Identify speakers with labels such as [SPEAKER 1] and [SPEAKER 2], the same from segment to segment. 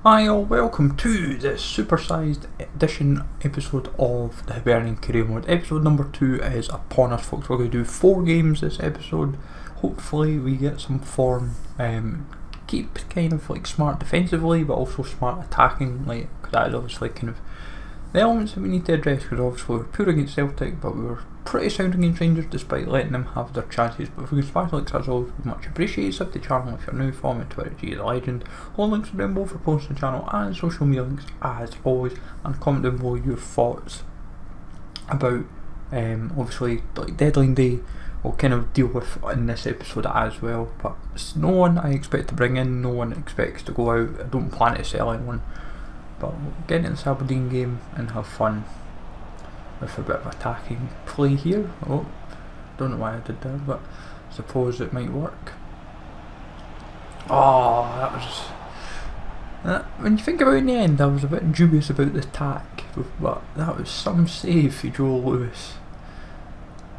[SPEAKER 1] Hi all, welcome to the supersized edition episode of the Hibernian Career Mode. Episode number 2 is upon us, folks. We're going to do 4 games this episode. Hopefully we get some form, keep kind of like smart defensively but also smart attacking, like, cause that is obviously kind of the elements that we need to address, because obviously we're poor against Celtic but we were pretty sound against Rangers despite letting them have their chances. But if we can smash likes, as always, we much appreciated. Sub to the channel if you're new, follow me on Twitter, G the Legend. All links are down below for posting the channel and social media links as always, and comment down below your thoughts about obviously like deadline day. We'll kind of deal with in this episode as well, but it's no one I expect to bring in, no one expects to go out. I don't plan to sell anyone, but we'll get into this Aberdeen game and have fun with a bit of attacking play here. Oh, don't know why I did that, but I suppose it might work. Oh, that was... when you think about it in the end, I was a bit dubious about the attack, but that was some save for Joe Lewis.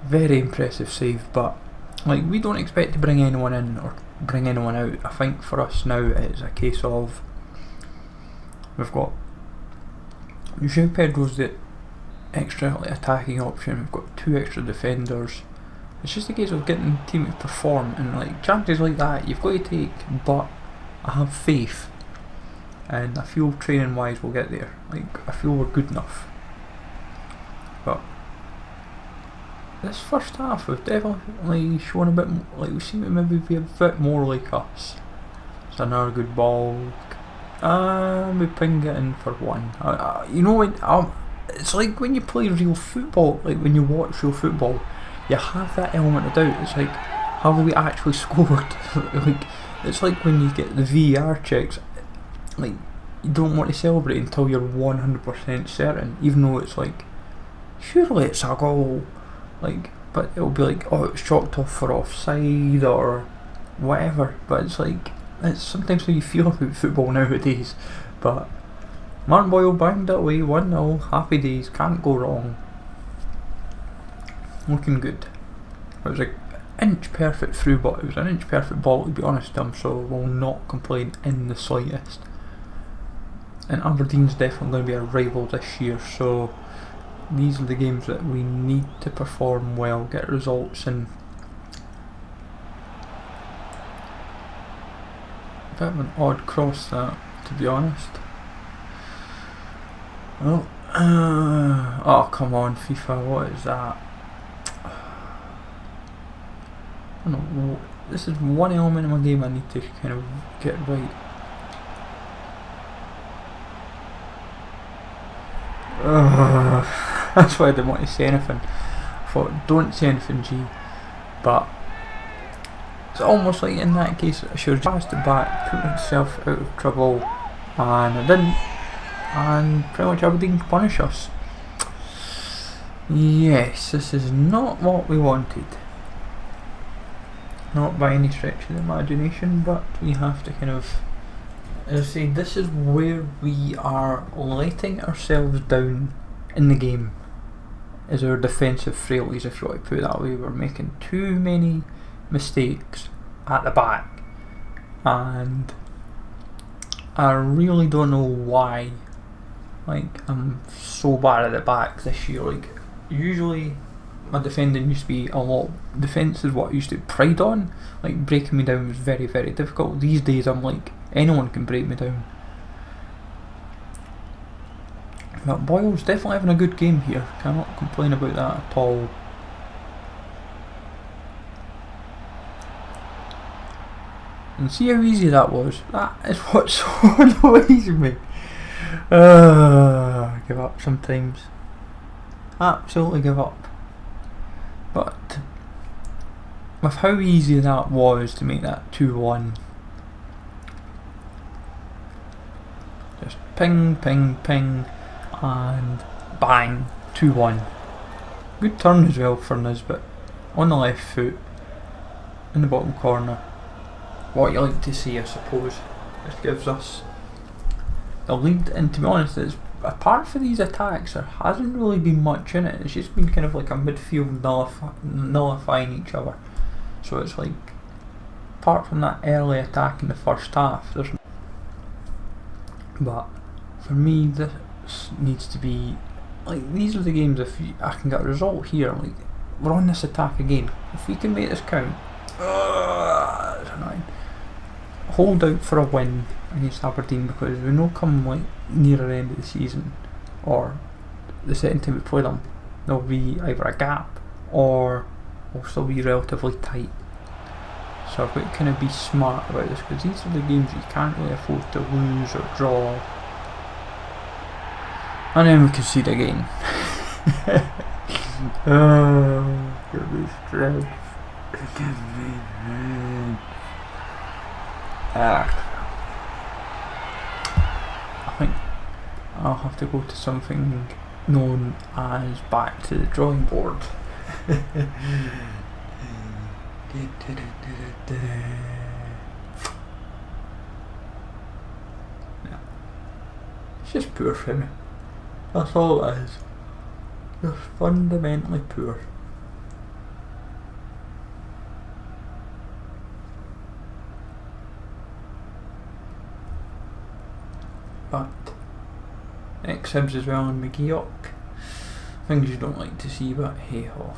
[SPEAKER 1] Very impressive save, but like, we don't expect to bring anyone in or bring anyone out. I think for us now it's a case of we've got João Pedro's the extra like attacking option, we've got 2 extra defenders. It's just a case of getting the team to perform, and like chances like that you've got to take, but I have faith and I feel training wise we'll get there. Like, I feel we're good enough. But this first half we've definitely shown a bit like we seem to maybe be a bit more like us. It's another good ball, we ping it in for 1. You know when it's like when you play real football, like when you watch real football, you have that element of doubt. It's like, have we actually scored? Like, it's like when you get the VAR checks, like, you don't want to celebrate until you're 100% certain, even though it's like, surely it's a goal, like, but it'll be like, oh, it's chalked off for offside or whatever. But it's like, it's sometimes how you feel about football nowadays. But Martin Boyle banged it away, 1-0, happy days, can't go wrong. Looking good. It was an inch perfect through, but it was an inch perfect ball, to be honest with him, so we'll not complain in the slightest. And Aberdeen's definitely going to be a rival this year, so these are the games that we need to perform well, get results, and a bit of an odd cross that, to be honest. Oh, oh come on FIFA, what is that? I don't know, this is one element in my game I need to kind of get right. That's why I didn't want to say anything. I thought, don't say anything, G. But it's almost like in that case I should have passed it back, put myself out of trouble, and I didn't. And pretty much Aberdeen can punish us. Yes, this is not what we wanted. Not by any stretch of the imagination, but we have to kind of, as I say, this is where we are letting ourselves down in the game, is our defensive frailties, if you want to put it that way. We're making too many mistakes at the back, and I really don't know why. Like, I'm so bad at the back this year. Like, usually my defending used to be a lot. Defence is what I used to pride on. Like, breaking me down was very, very difficult. These days I'm like, anyone can break me down. But Boyle's definitely having a good game here. Cannot complain about that at all. And see how easy that was. That is what so annoys me. I give up sometimes. Absolutely give up. But with how easy that was to make that 2-1, just ping, ping, ping, and bang, 2-1. Good turn as well for Nisbet, on the left foot, in the bottom corner. What you like to see, I suppose. This gives us the lead, and to be honest, it's, apart from these attacks, there hasn't really been much in it. It's just been kind of like a midfield nullifying each other. So it's like, apart from that early attack in the first half, there's But for me, this needs to be like, these are the games. If I can get a result here, like we're on this attack again. If we can make this count, it's annoying. Hold out for a win against Aberdeen, because we know come like nearer end of the season or the second time we play them, there'll be either a gap or we'll still be relatively tight. So I've got to kind of be smart about this, because these are the games you can't really afford to lose or draw. And then we concede again. Oh, give me strength. Give me strength. I think I'll have to go to something known as back to the drawing board. Yeah. It's just poor for me. That's all it is. Just fundamentally poor. But ex-Hibs as well and McGeoch. Things you don't like to see, but hey ho.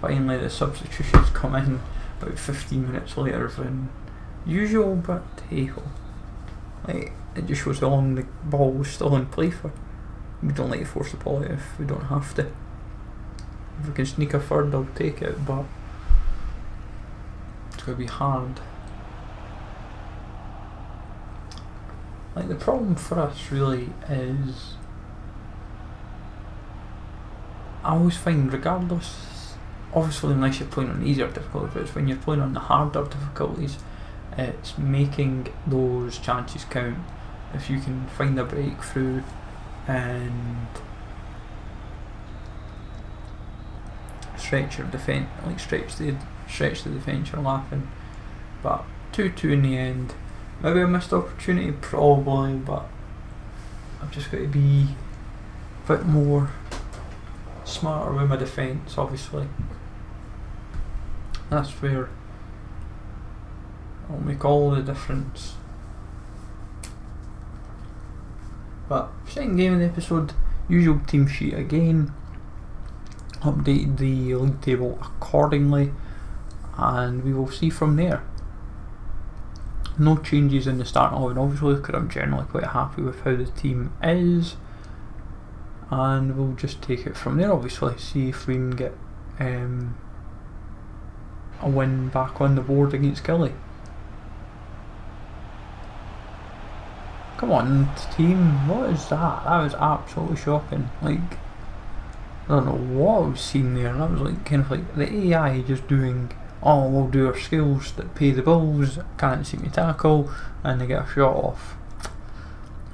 [SPEAKER 1] Finally the substitutions come in about 15 minutes later than usual, but hey ho. Like, it just shows how long the ball was still in play for. We don't like to force the ball out if we don't have to. If we can sneak a third, I'll take it, but it's going to be hard. Like, the problem for us really is, I always find, regardless, obviously unless you're playing on easier difficulties, but it's when you're playing on the harder difficulties, it's making those chances count. If you can find a breakthrough and stretch your defence, like stretch the defence, you're laughing. But 2-2 in the end. Maybe a missed opportunity, probably, but I've just got to be a bit more smarter with my defence, obviously. That's where it'll make all the difference. But second game of the episode, usual team sheet again. Updated the league table accordingly, and we will see from there. No changes in the starting 11 obviously, because I'm generally quite happy with how the team is, and we'll just take it from there obviously, see if we can get a win back on the board against Killie. Come on team, what is that? That was absolutely shocking. Like, I don't know what I was seeing there. That was like kind of like the AI just doing, oh, we'll do our skills that pay the bills, can't see me tackle, and they get a shot off.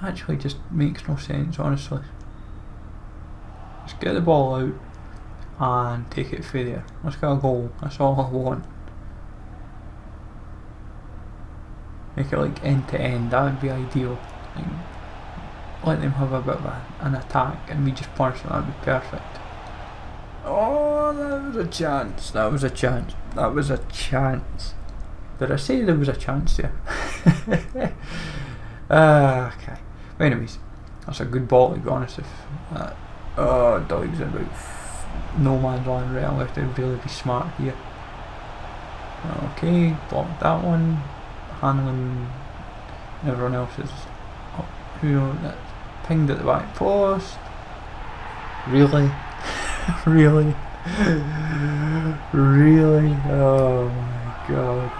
[SPEAKER 1] Actually just makes no sense, honestly. Just get the ball out and take it through there. Let's get a goal, that's all I want. Make it like end to end, that would be ideal. Like, let them have a bit of an attack and we just punish them, that would be perfect. Oh, that was a chance, that was a chance, that was a chance. Did I say there was a chance there? Okay. But anyways, that's a good ball to be honest. If Doig's in about no man's land right, I'll have to really be smart here. Okay, blocked that one. Handling everyone else's. Who knows, that pinged at the back post. Really? Really? Really? Oh my god.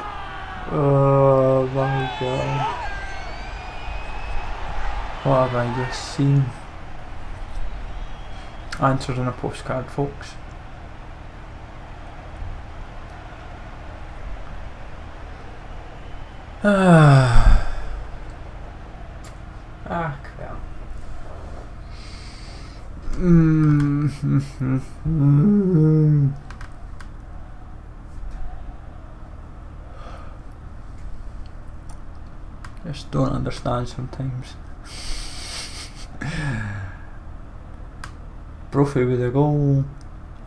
[SPEAKER 1] Oh my god. What have I just seen? Answers on a postcard, folks. Crap. Just don't understand sometimes. Brophy with a goal.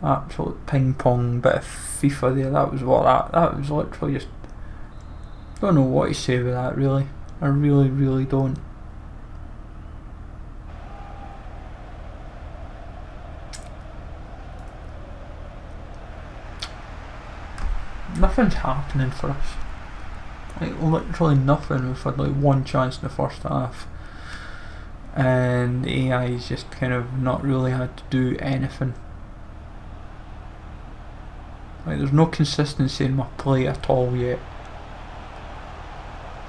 [SPEAKER 1] Absolute ping pong bit of FIFA there. That was what that was literally just. Don't know what to say with that really. I really, really don't. Nothing's happening for us. Like literally nothing. We've had like one chance in the first half, and the AI's just kind of not really had to do anything. Like there's no consistency in my play at all yet.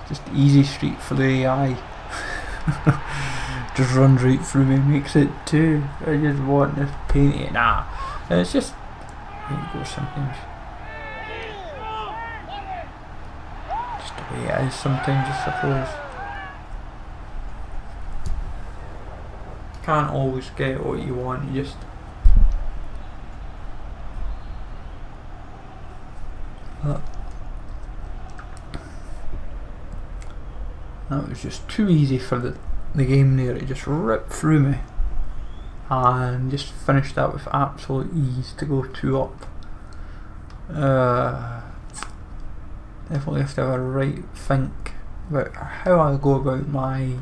[SPEAKER 1] It's just easy street for the AI. Just runs right through me, makes it 2. I just want to paint it. Nah, it's just there you go sometimes. Just the way it is sometimes, I suppose. Can't always get what you want. You just that was just too easy for the game there. It just ripped through me and just finished that with absolute ease to go 2 up. Definitely have to have a right think about how I go about my.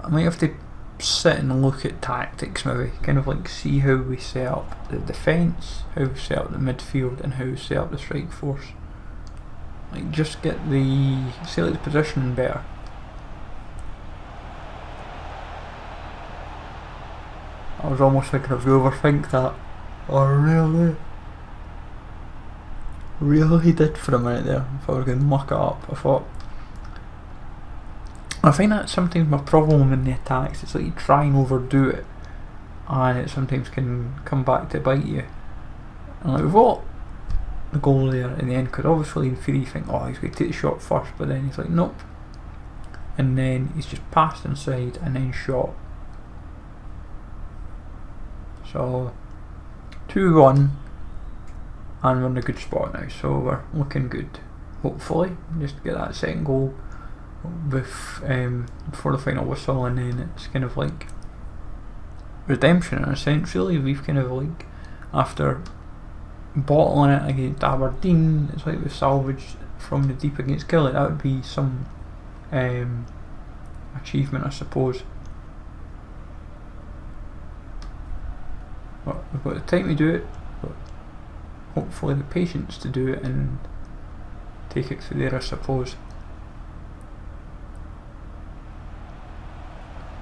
[SPEAKER 1] I might have to sit and look at tactics, maybe kind of like see how we set up the defence, how we set up the midfield, and how we set up the strike force. Like just get the select position better. I was almost thinking if you overthink that. Oh really did for a minute there. If I were going to muck it up, I find that sometimes my problem in the attacks. It's like you try and overdo it, and it sometimes can come back to bite you. And like we've got the goal there in the end, because obviously in theory you think, oh, he's going to take the shot first, but then he's like, nope. And then he's just passed inside and then shot. So 2-1, and we're in a good spot now, so we're looking good. Hopefully, just get that second goal with before the final whistle, and then it's kind of like redemption in a sense. Really, we've kind of like, after bottling it against Aberdeen, it's like we salvaged from the deep against Killie. That would be some achievement, I suppose. But we've got the time to do it, but hopefully the patience to do it and take it through there, I suppose.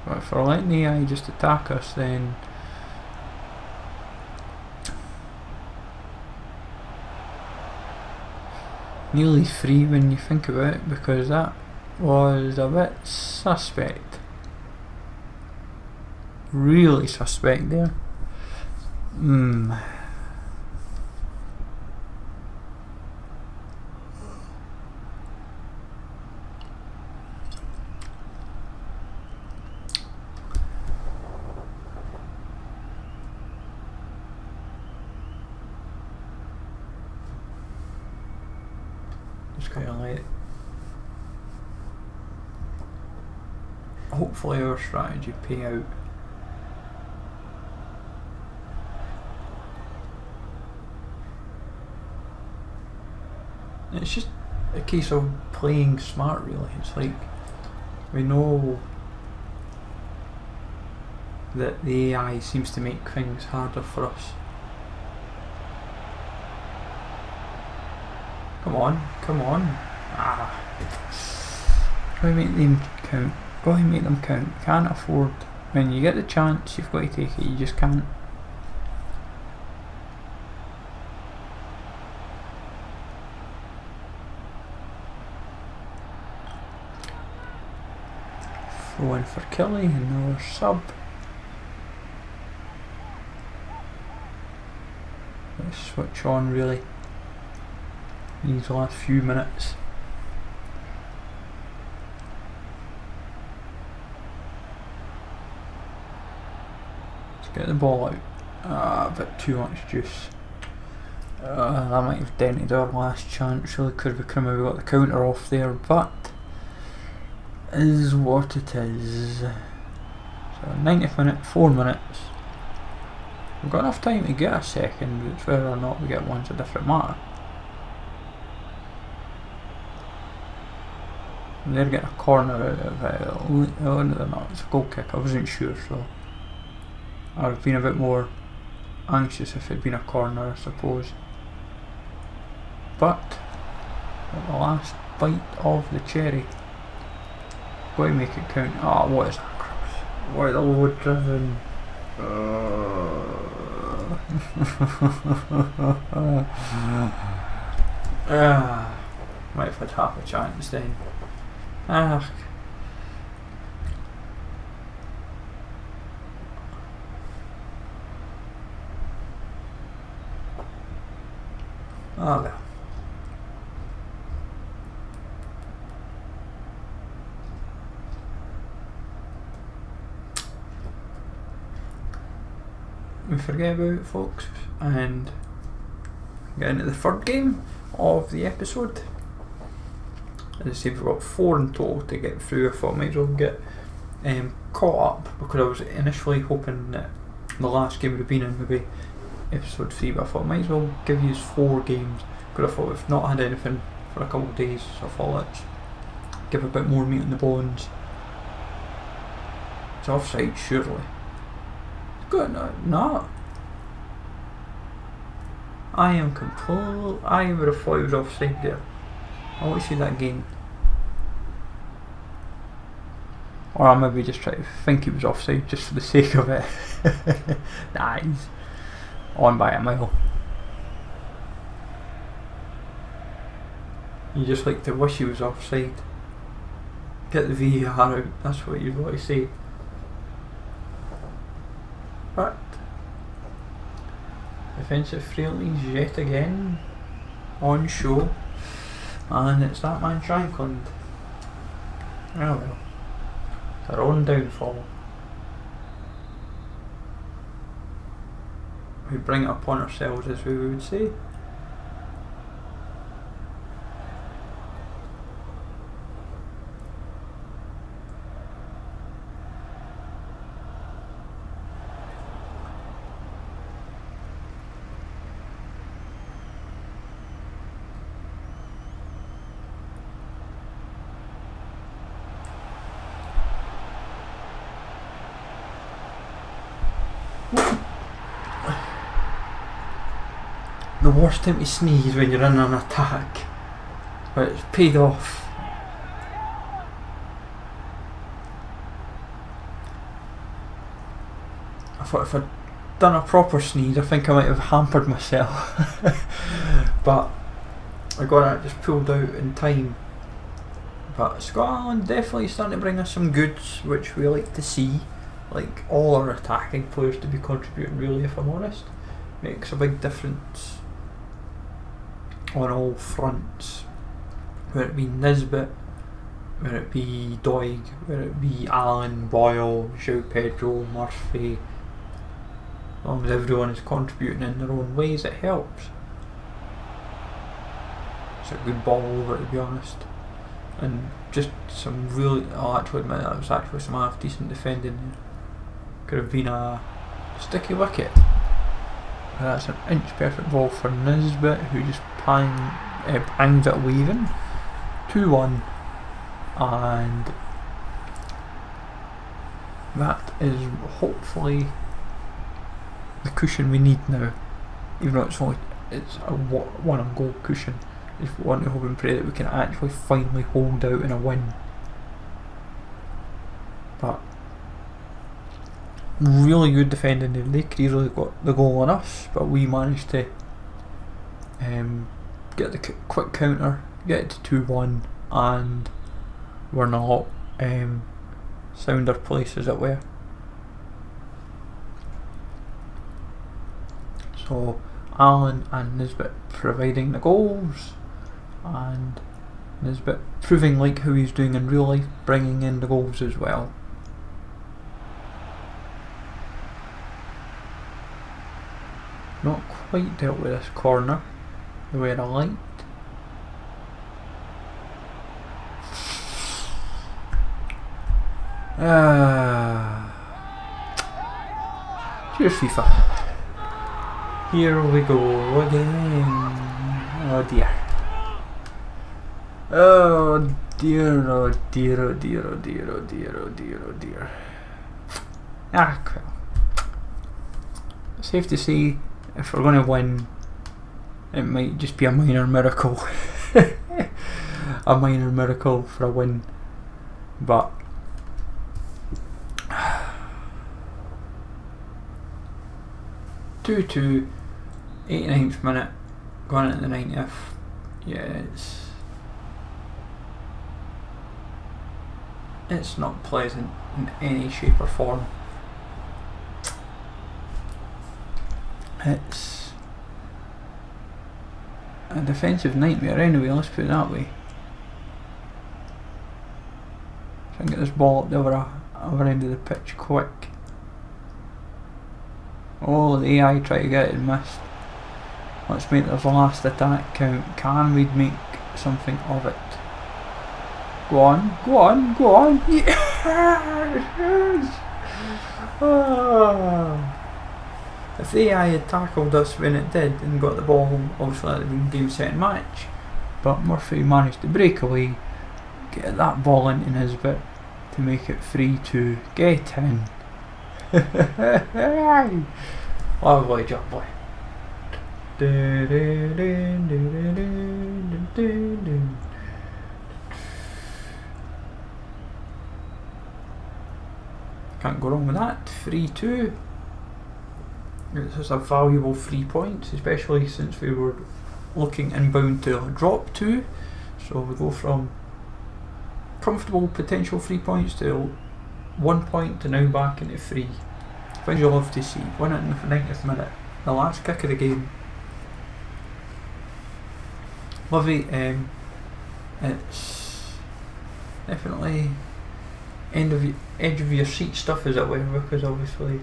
[SPEAKER 1] But if we're letting the AI just attack us, then nearly 3 when you think about it, because that was a bit suspect. Really suspect there. Just kind of let, hopefully our strategy pay out. It's just a case of playing smart, really. It's like we know that the AI seems to make things harder for us. Come on. Go and make them count. You can't afford, when you get the chance, you've got to take it. You just can't. Throw in for Killie, another sub. Let's switch on really these last few minutes. Let's get the ball out. A bit too much juice. That might have dented our last chance. Really could have become, we got the counter off there, but is what it is. So 90th minute, 4 minutes. We've got enough time to get a second, it's whether or not we get one's a different matter. They're getting a corner out of it. Oh no, they're not. It's a goal kick. I wasn't sure, so I'd have been a bit more anxious if it'd been a corner, I suppose. But at the last bite of the cherry, going to make it count. Oh, what is that cross? What a load driven. Might have had half a chance then. Oh well. We forget about it, folks, and get into the third game of the episode. As I say, we've got 4 in total to get through. I thought I might as well get caught up, because I was initially hoping that the last game would have been in maybe episode 3, but I thought I might as well give you 4 games, because I thought we've not had anything for a couple of days, so I thought let's give a bit more meat on the bones. It's offside, surely. Good, no. I would have thought it was offside there. I want to see that again. Or I maybe just try to think it was offside just for the sake of it. Nah, he's on by a mile. You just like to wish he was offside. Get the VAR out, that's what you'd want to say. But defensive frailties yet again on show, and it's that man Shankland. Oh well, it's our own downfall. We bring it upon ourselves, as we would say. The worst time to sneeze when you're in an attack, but it's paid off. I thought if I'd done a proper sneeze, I think I might have hampered myself. But I got it just pulled out in time. But Scotland definitely starting to bring us some goods, which we like to see. Like all our attacking players to be contributing, really, if I'm honest. Makes a big difference on all fronts, whether it be Nisbet, whether it be Doig, whether it be Allen, Boyle, João Pedro, Murphy. As long as everyone is contributing in their own ways, it helps. It's a good ball over, to be honest, and just some really, I'll actually admit that was actually some half decent defending there. Could have been a sticky wicket. That's an inch perfect ball for Nisbet, who just bangs it weaving. 2-1, and that is hopefully the cushion we need now. Even though it's a one on goal cushion, if we want to hope and pray that we can actually finally hold out in a win. But really good defending there. They could easily got the goal on us, but we managed to get the quick counter, get it to 2-1, and we're not sounder place, as it were. So Allen and Nisbet providing the goals, and Nisbet proving like how he's doing in real life, bringing in the goals as well. Not quite dealt with this corner the way I liked. Cheers, FIFA. Here we go again. Oh dear. Oh dear, oh dear, oh dear, oh dear, oh dear, oh dear, oh dear. Ah, well. Safe to say, if we're going to win, it might just be a minor miracle. A minor miracle for a win. But 2-2, 89th minute, going into the 90th. Yeah, it's not pleasant in any shape or form. It's a defensive nightmare anyway, let's put it that way. Try and get this ball up the other end of the pitch quick. Oh, the AI try to get it and missed. Let's make this last attack count. Can we make something of it? Go on, go on, go on. Yes! Oh. If the AI had tackled us when it did and got the ball, obviously that would have been game, set and match. But Murphy managed to break away, get that ball into Nisbet to make it 3-2. Get in. Lovely job, boy. Can't go wrong with that. 3-2. This is a valuable 3 points, especially since we were looking inbound to drop 2. So we go from comfortable potential 3 points to 1 point to now back into 3. Which you'll love to see. Win it in the 90th minute. The last kick of the game. Lovely. It's definitely edge of your seat stuff, as it were, because obviously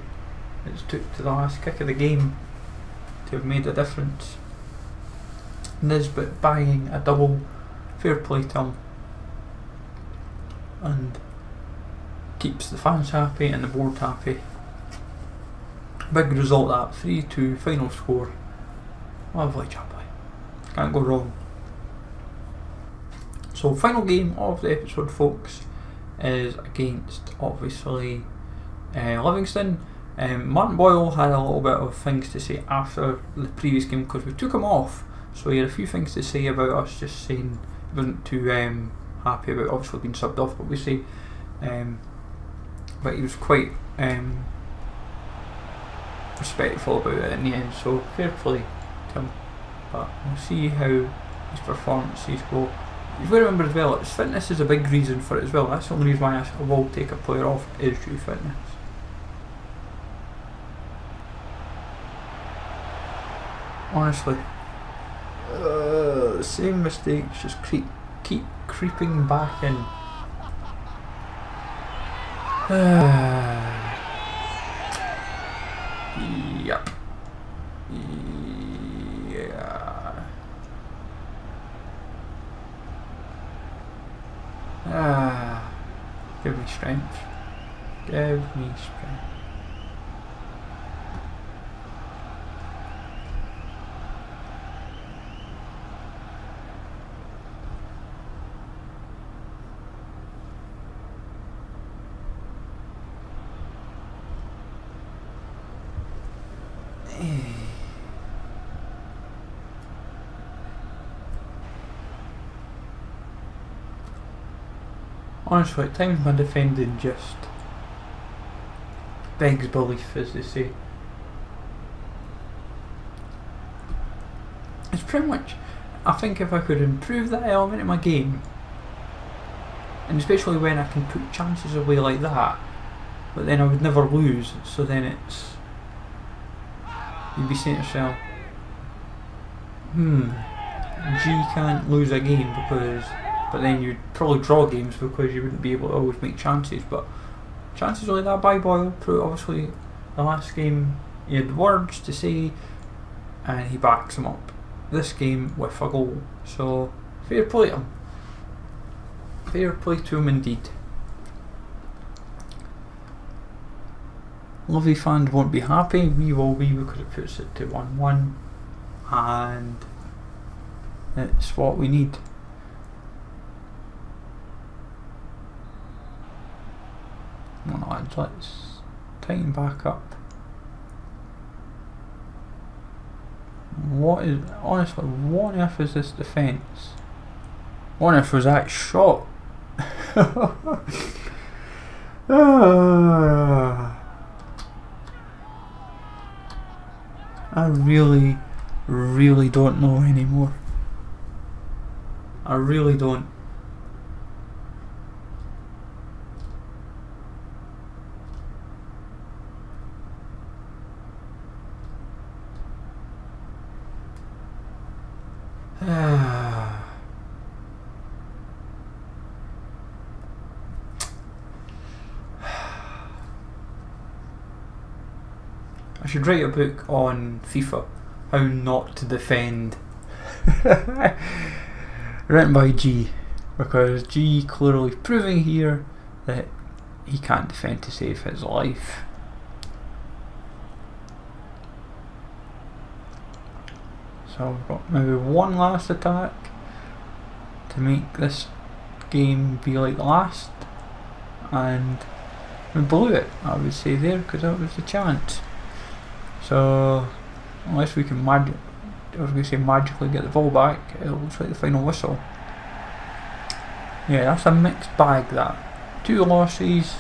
[SPEAKER 1] it's took to the last kick of the game to have made a difference. Nisbet buying a double, fair play to him, and keeps the fans happy and the board happy. Big result that, 3-2 final score. Lovely job, boy. Can't go wrong. So final game of the episode, folks, is against obviously Livingston. Martin Boyle had a little bit of things to say after the previous game because we took him off, so he had a few things to say about us, just saying he wasn't too happy about obviously being subbed off, but we say but he was quite respectful about it in the end, so fair play to him. But we'll see how his performances go. You've got to remember as well, his fitness is a big reason for it as well. That's the only reason why I will take a player off, is due fitness. Honestly, the same mistakes just keep creeping back in. Yep. Yeah. Give me strength. Give me strength. Honestly, at times my defending just begs belief, as they say. It's pretty much, I think if I could improve that element in my game, and especially when I can put chances away like that, but then I would never lose, so then it's, you'd be saying to yourself, G can't lose a game because, but then you'd probably draw games because you wouldn't be able to always make chances. But chances like that by Boyle, obviously the last game he had words to say and he backs him up. This game with a goal, so fair play to him. Fair play to him indeed. Lovely fans won't be happy, we will be, because it puts it to 1-1 and it's what we need. Come on lads, let's tighten back up. What is, honestly, what on earth is this defence? What on earth was that shot? I really don't know anymore. I really don't. I should write a book on FIFA, how not to defend. Written by G, because G clearly proving here that he can't defend to save his life. So we've got maybe one last attack to make this game be like the last, and we blew it, I would say there, because that was the chance. So unless we can magically get the ball back, it looks like the final whistle. Yeah, that's a mixed bag that. 2 losses,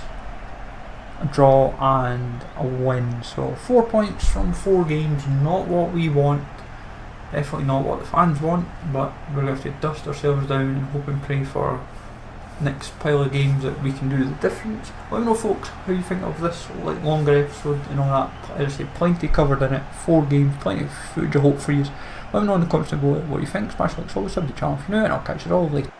[SPEAKER 1] a draw and a win. So 4 points from 4 games, not what we want. Definitely not what the fans want, but we're going to have to dust ourselves down and hope and pray for next pile of games that we can do the difference. Let me know folks how you think of this like longer episode and all that. As I say, plenty covered in it, 4 games, plenty of footage I hope for you. Let me know in the comments below what you think. Smash like, subscribe to the channel if you're new, and I'll catch you all later.